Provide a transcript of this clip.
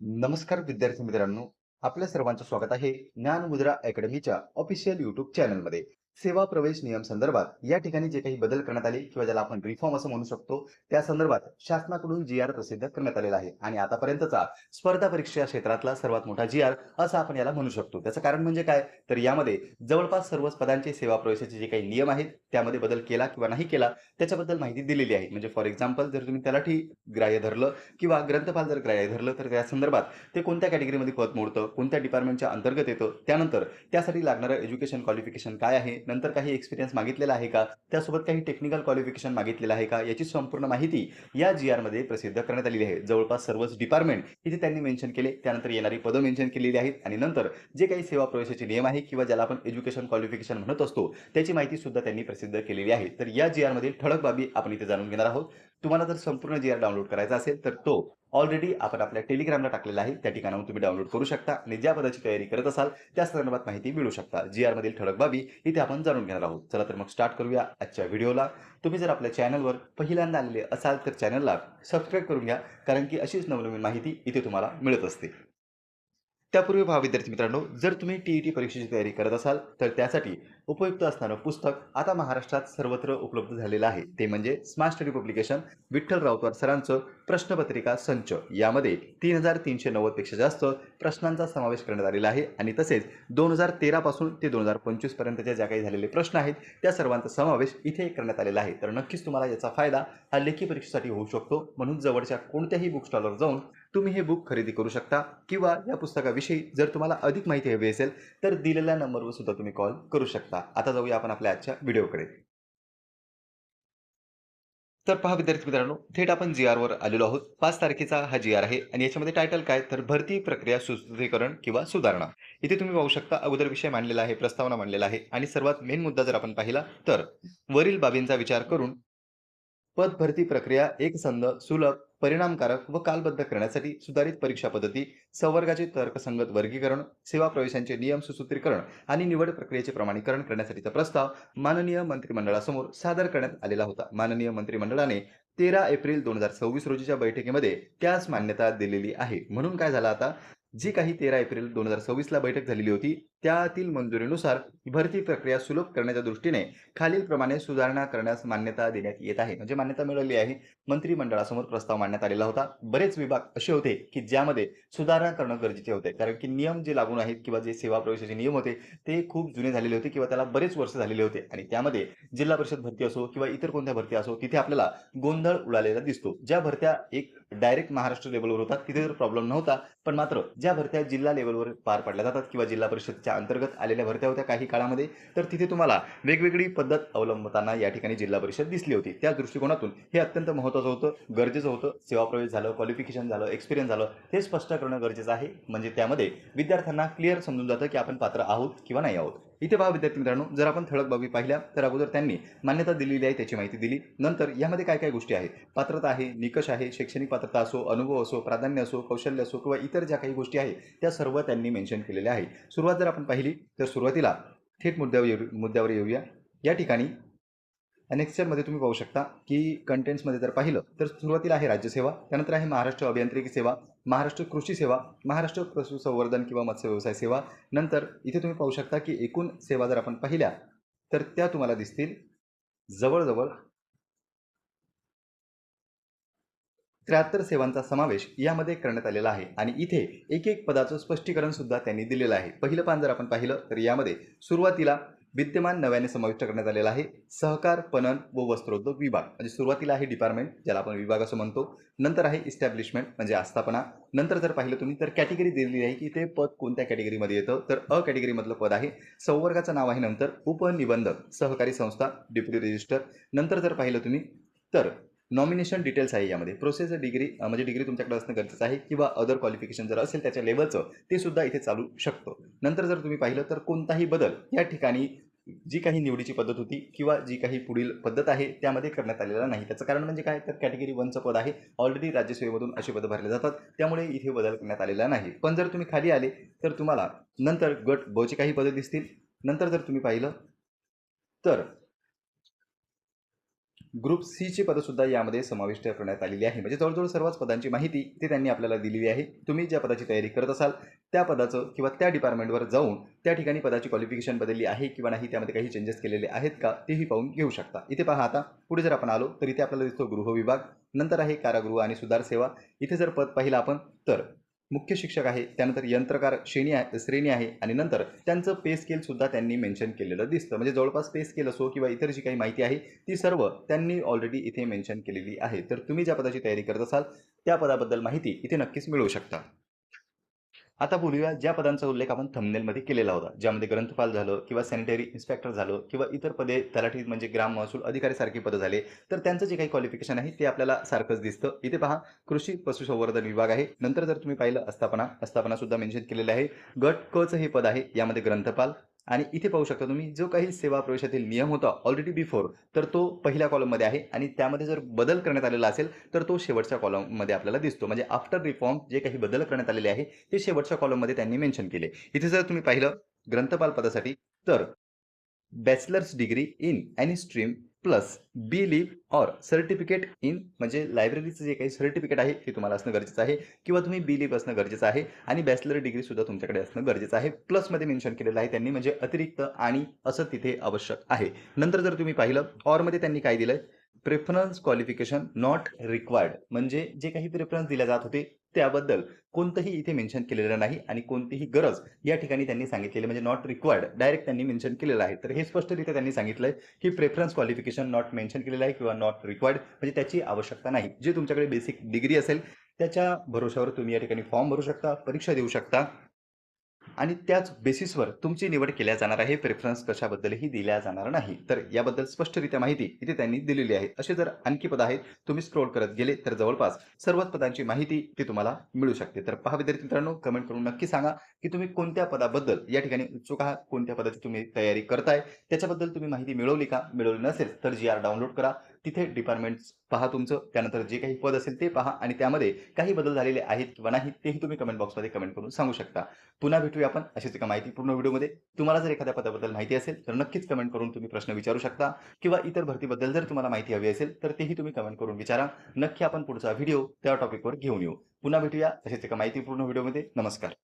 नमस्कार विद्यार्थी मित्रांनो, आपल्या सर्वांचं स्वागत आहे ज्ञानमुद्रा अकॅडमीच्या ऑफिशियल यूट्यूब चॅनलमध्ये. सेवा प्रवेश नियम संदर्भात या ठिकाणी जे काही बदल करण्यात आले किंवा ज्याला आपण रिफॉर्म असं म्हणू शकतो, त्या संदर्भात शासनाकडून जी आर प्रसिद्ध करण्यात आलेला आहे आणि आतापर्यंतचा स्पर्धा परीक्षा क्षेत्रातला सर्वात मोठा जी आर असं आपण याला म्हणू शकतो. त्याचं कारण म्हणजे काय, तर यामध्ये जवळपास सर्वच पदांचे सेवा प्रवेशाचे जे काही नियम आहेत त्यामध्ये बदल केला किंवा नाही केला त्याच्याबद्दल माहिती दिलेली आहे. म्हणजे फॉर एक्झाम्पल, जर तुम्ही तलाठी ग्राह्य धरलं किंवा ग्रंथपाल जर ग्राह्य धरलं तर त्या संदर्भात ते कोणत्या कॅटेगरीमध्ये पद मोडतं, कोणत्या डिपार्टमेंटच्या अंतर्गत येतं, त्यानंतर त्यासाठी लागणारं एज्युकेशन क्वालिफिकेशन काय आहे, नंतर काही एक्सपिरियन्स मागितलेला आहे का, त्यासोबत काही टेक्निकल क्वालिफिकेशन मागितलेलं आहे का, याची संपूर्ण माहिती या जी आरमध्ये प्रसिद्ध करण्यात आलेली आहे. जवळपास सर्वच डिपार्टमेंट इथे त्यांनी मेन्शन केले, त्यानंतर येणारी पदं मेन्शन केलेली आहेत आणि नंतर जे काही सेवा प्रवेशाचे नियम आहे किंवा ज्याला आपण एज्युकेशन क्वालिफिकेशन म्हणत असतो त्याची माहिती सुद्धा त्यांनी प्रसिद्ध केलेली आहे. तर या जी आरमधील ठळक बाबी आपण इथे जाणून घेणार आहोत. तुम्हाला जर संपूर्ण जी आर डाउनलोड करायचा असेल तर तो ऑलरेडी आपण आपल्या टेलिग्रामला टाकलेला आहे. त्या ठिकाणाहून तुम्ही डाउनलोड करू शकता आणि ज्या पदाची तयारी करत असाल त्या संदर्भात माहिती मिळू शकता. जी आर मधील ठळक बाबी इथे आपण जाणून घेणार आहोत. चला तर मग स्टार्ट करूया आजच्या व्हिडिओला. तुम्ही जर आपल्या चॅनलवर पहिल्यांदा आलेले असाल तर चॅनलला सबस्क्राईब करून घ्या, कारण की अशीच नवनवीन माहिती इथे तुम्हाला मिळत असते. त्यापूर्वी पहा विद्यार्थी मित्रांनो, जर तुम्ही टी परीक्षेची तयारी करत असाल तर त्यासाठी उपयुक्त असणारं पुस्तक आता महाराष्ट्रात सर्वत्र उपलब्ध झालेलं आहे. ते म्हणजे smart study publication Vitthal Rautwar सरांचं प्रश्नपत्रिका संच. यामध्ये 3,390 पेक्षा जास्त प्रश्नांचा समावेश करण्यात आलेला आहे आणि तसेच 2013 पासून ते 2025 पर्यंतच्या ज्या काही झालेले प्रश्न आहेत त्या सर्वांचा समावेश इथे करण्यात आलेला आहे. तर नक्कीच तुम्हाला याचा फायदा हा लेखी परीक्षेसाठी होऊ शकतो. म्हणून जवळच्या कोणत्याही बुक स्टॉलवर जाऊन तुम्ही हे बुक खरेदी करू शकता किंवा या पुस्तकाविषयी जर तुम्हाला अधिक माहिती हवी असेल तर दिलेल्या नंबरवर सुद्धा तुम्ही कॉल करू शकता. आता जाऊया आपण आपल्या आजच्या व्हिडिओकडे. तर पहा विद्यार्थी मित्रांनो, थेट आपण जी आर वर आलेलो आहोत. 5 तारखेचा हा जी आर आहे आणि याच्यामध्ये टायटल काय, तर भरती प्रक्रिया सुसूत्रीकरण किंवा सुधारणा. इथे तुम्ही पाहू शकता अगोदर विषय मांडलेला आहे, प्रस्तावना मांडलेला आहे आणि सर्वात मेन मुद्दा जर आपण पाहिला तर वरील बाबींचा विचार करून पद भरती प्रक्रिया एकसंध, सुलभ, परिणामकारक व कालबद्ध करण्यासाठी सुधारित परीक्षा पद्धती, संवर्गाचे तर्कसंगत वर्गीकरण, सेवा प्रवेशांचे नियम सुसूत्रीकरण आणि निवड प्रक्रियेचे प्रमाणीकरण करण्यासाठीचा प्रस्ताव माननीय मंत्रिमंडळासमोर सादर करण्यात आलेला होता. माननीय मंत्रिमंडळाने 13 एप्रिल 2026 रोजीच्या बैठकीमध्ये त्यास मान्यता दिलेली आहे. म्हणून काय झालं आता, जी काही 13 एप्रिल 2026ला बैठक झालेली होती त्यातील मंजुरीनुसार भरती प्रक्रिया सुलभ करण्याच्या दृष्टीने खालीलप्रमाणे सुधारणा करण्यास मान्यता देण्यात येत आहे. म्हणजे मान्यता मिळाली आहे. मंत्रिमंडळासमोर प्रस्ताव मांडण्यात आलेला होता. बरेच विभाग असे होते की ज्यामध्ये सुधारणा करणं गरजेचे होते, कारण की नियम जे लागून आहेत किंवा जे सेवा प्रवेशाचे नियम होते ते खूप जुने झालेले होते किंवा त्याला बरेच वर्ष झालेले होते आणि त्यामध्ये जिल्हा परिषद भरती असो किंवा इतर कोणत्या भरती असो तिथे आपल्याला गोंधळ उडालेला दिसतो. ज्या भरत्या एक डायरेक्ट महाराष्ट्र लेवलवर होतात तिथे तर प्रॉब्लेम नव्हता, पण मात्र ज्या भरत्या जिल्हा लेवलवर पार पडल्या जातात किंवा जिल्हा परिषदच्या अंतर्गत आलेल्या भरत्या होत्या काही काळामध्ये, तर तिथे तुम्हाला वेगवेगळी पद्धत अवलंबताना या ठिकाणी जिल्हा परिषद दिसली होती. त्या दृष्टिकोनातून हे अत्यंत महत्त्वाचं होतं, गरजेचं होतं. सेवा प्रवेश झालं, क्वालिफिकेशन झालं, एक्सपिरियन्स झालं, हे स्पष्ट करणं गरजेचं आहे. म्हणजे त्यामध्ये विद्यार्थ्यांना क्लिअर समजून जातं की आपण पात्र आहोत किंवा नाही आहोत. इथे पहा विद्यार्थी मित्रांनो, जर आपण ठळक बाबी पाहिल्या तर अगोदर त्यांनी मान्यता दिलेली आहे त्याची माहिती दिली. नंतर यामध्ये काय काय गोष्टी आहेत, पात्रता आहे, निकष आहे, शैक्षणिक पात्रता असो, अनुभव असो, प्राधान्य असो, कौशल्य असो किंवा इतर ज्या काही गोष्टी आहेत त्या सर्व त्यांनी मेन्शन केलेल्या आहे. सुरुवात जर आपण पाहिली तर सुरुवातीला थेट मुद्द्यावर येऊया. या ठिकाणी मध्ये तुम्ही पाहू शकता की कंटेंट्समध्ये जर पाहिलं तर सुरुवातीला आहे राज्यसेवा, त्यानंतर आहे महाराष्ट्र अभियांत्रिकी सेवा, महाराष्ट्र कृषी सेवा, महाराष्ट्र पशुसंवर्धन किंवा मत्स्य व्यवसाय सेवा. नंतर इथे तुम्ही पाहू शकता की एकूण सेवा जर आपण पाहिल्या तर त्या तुम्हाला दिसतील जवळजवळ 73 सेवांचा समावेश यामध्ये करण्यात आलेला आहे आणि इथे एक एक पदाचं स्पष्टीकरण सुद्धा त्यांनी दिलेलं आहे. पहिलं पान जर आपण पाहिलं तर यामध्ये सुरुवातीला विद्यमान नव्याने समाविष्ट करण्यात आलेला आहे सहकार, पणन व वस्त्रोद्योग विभाग. म्हणजे सुरुवातीला आहे डिपार्टमेंट, ज्याला आपण विभाग असं म्हणतो. नंतर आहे इस्टॅब्लिशमेंट म्हणजे आस्थापना. नंतर जर पाहिलं तुम्ही तर कॅटेगरी दिलेली आहे की ते पद कोणत्या कॅटेगरीमध्ये येतं, तर अ कॅटेगरीमधलं पद आहे. संवर्गाचं नाव आहे नंतर उपनिबंधक सहकारी संस्था डेप्युटी रजिस्टर. नंतर जर पाहिलं तुम्ही तर नॉमिनेशन डिटेल्स आहे. यामध्ये प्रोसेस डिग्री म्हणजे डिग्री तुमच्याकडे असणं गरजेचं आहे किंवा अदर क्वालिफिकेशन जर असेल त्याच्या लेवलचं ते सुद्धा इथे चालू शकतं. नंतर जर तुम्ही पाहिलं तर कोणताही बदल या ठिकाणी जी काही निवडीची पद्धत होती किंवा जी काही पुढील पद्धत आहे त्यामध्ये करण्यात आलेला नाही. त्याचं कारण म्हणजे काय, तर कॅटेगरी 1चं पद आहे. ऑलरेडी राज्यसेवेमधून असे पद भरले जातात, त्यामुळे इथे बदल करण्यात आलेला नाही. पण जर तुम्ही खाली आले तर तुम्हाला नंतर गट ब चे काही पदे दिसतील. नंतर जर तुम्ही पाहिलं तर ग्रुप सीची पदंसुद्धा यामध्ये समाविष्ट करण्यात आलेली आहे. म्हणजे जवळजवळ सर्वच पदांची माहिती इथे त्यांनी आपल्याला दिलेली आहे. तुम्ही ज्या पदाची तयारी करत असाल, त्या पदाचं किंवा त्या डिपार्टमेंटवर जाऊन त्या ठिकाणी पदाची क्वालिफिकेशन बदलली आहे किंवा नाही, त्यामध्ये काही चेंजेस केलेले आहेत का, तेही पाहून घेऊ शकता. इथे पहा आता पुढे जर आपण आलो, तर इथे आपल्याला दिसतो गृह विभाग, नंतर आहे कारागृह आणि सुधार सेवा. इथे जर पद पाहिलं आपण, तर मुख्य शिक्षक आहे, त्यानंतर यंत्रकार श्रेणी आहे आणि नंतर त्यांचं पे स्केल सुद्धा त्यांनी मेन्शन केलेलं दिसतं. म्हणजे जवळपास पे स्केल असो किंवा इतर जी काही माहिती आहे ती सर्व त्यांनी ऑलरेडी इथे मेन्शन केलेली आहे. तर तुम्ही ज्या पदाची तयारी करत असाल त्या पदाबद्दल माहिती इथे नक्कीच मिळवू शकता. आता बोलूया ज्या पदांचा उल्लेख आपण थंबनेलमध्ये केलेला होता, ज्यामध्ये ग्रंथपाल झालं किंवा सॅनिटरी इन्स्पेक्टर झालं किंवा इतर पदे तलाठी म्हणजे ग्राम महसूल अधिकारी सारखी पदं झाले, तर त्यांचं जे काही क्वालिफिकेशन आहे ते आपल्याला सारखंच दिसतं. इथे पहा, कृषी पशुसंवर्धन विभाग आहे. नंतर जर तुम्ही पाहिलं आस्थापना सुद्धा मेन्शन केलेलं आहे. गट क चं हे पद आहे, यामध्ये ग्रंथपाल. आणि इथे पाहू शकता तुम्ही, जो काही सेवा प्रवेशातील नियम होता ऑलरेडी बिफोर, तर तो पहिल्या कॉलममध्ये आहे आणि त्यामध्ये जर बदल करण्यात आलेला असेल तर तो शेवटच्या कॉलममध्ये आपल्याला दिसतो. म्हणजे आफ्टर रिफॉर्म जे काही बदल करण्यात आलेले आहे ते शेवटच्या कॉलममध्ये त्यांनी मेन्शन केले. इथे जर तुम्ही पाहिलं ग्रंथपाल पदासाठी, तर bachelor's degree in any stream plus B lib or certificate in, म्हणजे लायब्ररीचं जे काही सर्टिफिकेट आहे ते तुम्हाला असणं गरजेचं आहे किंवा तुम्ही बी लिव्ह असणं गरजेचं आहे आणि बॅचलर डिग्री सुद्धा तुमच्याकडे असणं गरजेचं आहे. प्लसमध्ये मेन्शन केलेलं आहे त्यांनी, म्हणजे अतिरिक्त आणि असं तिथे आवश्यक आहे. नंतर जर तुम्ही पाहिलं ऑरमध्ये त्यांनी काय दिलंय, प्रेफरन्स क्वालिफिकेशन नॉट रिक्वायर्ड, म्हणजे जे काही प्रेफरन्स दिले जात होते त्याबद्दल कोणतंही इथे मेन्शन केलेलं नाही आणि कोणतीही गरज या ठिकाणी त्यांनी सांगितलेली, म्हणजे नॉट रिक्वायर्ड डायरेक्ट त्यांनी मेन्शन केलेलं आहे. तर हे स्पष्टरित्या त्यांनी सांगितलंय की प्रेफरन्स क्वालिफिकेशन नॉट मेन्शन केलेलं आहे किंवा नॉट रिक्वायर्ड, म्हणजे त्याची आवश्यकता नाही. जे तुमच्याकडे बेसिक डिग्री असेल त्याच्या भरोशावर तुम्ही या ठिकाणी फॉर्म भरू शकता, परीक्षा देऊ शकता आणि त्याच बेसिसवर तुमची निवड केल्या जाणार आहे. प्रेफरन्स कशाबद्दलही दिल्या जाणार नाही. तर याबद्दल स्पष्टरित्या माहिती इथे त्यांनी दिलेली आहे. असे जर आणखी पद आहेत, तुम्ही स्क्रोल करत गेले तर जवळपास सर्वच पदांची माहिती ती तुम्हाला मिळू शकते. तर पहा विद्यार्थी मित्रांनो, कमेंट करून नक्की सांगा की तुम्ही कोणत्या पदाबद्दल या ठिकाणी उत्सुक आहात, कोणत्या पदाची तुम्ही तयारी करताय, त्याच्याबद्दल तुम्ही माहिती मिळवली का? मिळवली नसेल तर जी आर डाउनलोड करा. तिथे डिपार्टमेंट्स पहा तुमचं, त्यानंतर जे काही पद असेल ते पहा आणि त्यामध्ये काही बदल झालेले आहेत किंवा नाही तेही तुम्ही कमेंट बॉक्समध्ये कमेंट करून सांगू शकता. पुन्हा भेटूया आपण अशीच एका माहितीपूर्ण व्हिडिओमध्ये. तुम्हाला जर एखाद्या पदाबद्दल माहिती असेल तर नक्कीच कमेंट करून तुम्ही प्रश्न विचारू शकता किंवा इतर भरतीबद्दल जर तुम्हाला माहिती हवी असेल तर तेही तुम्ही कमेंट करून विचारा. नक्की आपण पुढचा व्हिडिओ त्या टॉपिकवर घेऊन येऊ. पुन्हा भेटूया अशीच एका माहितीपूर्ण व्हिडिओमध्ये. नमस्कार.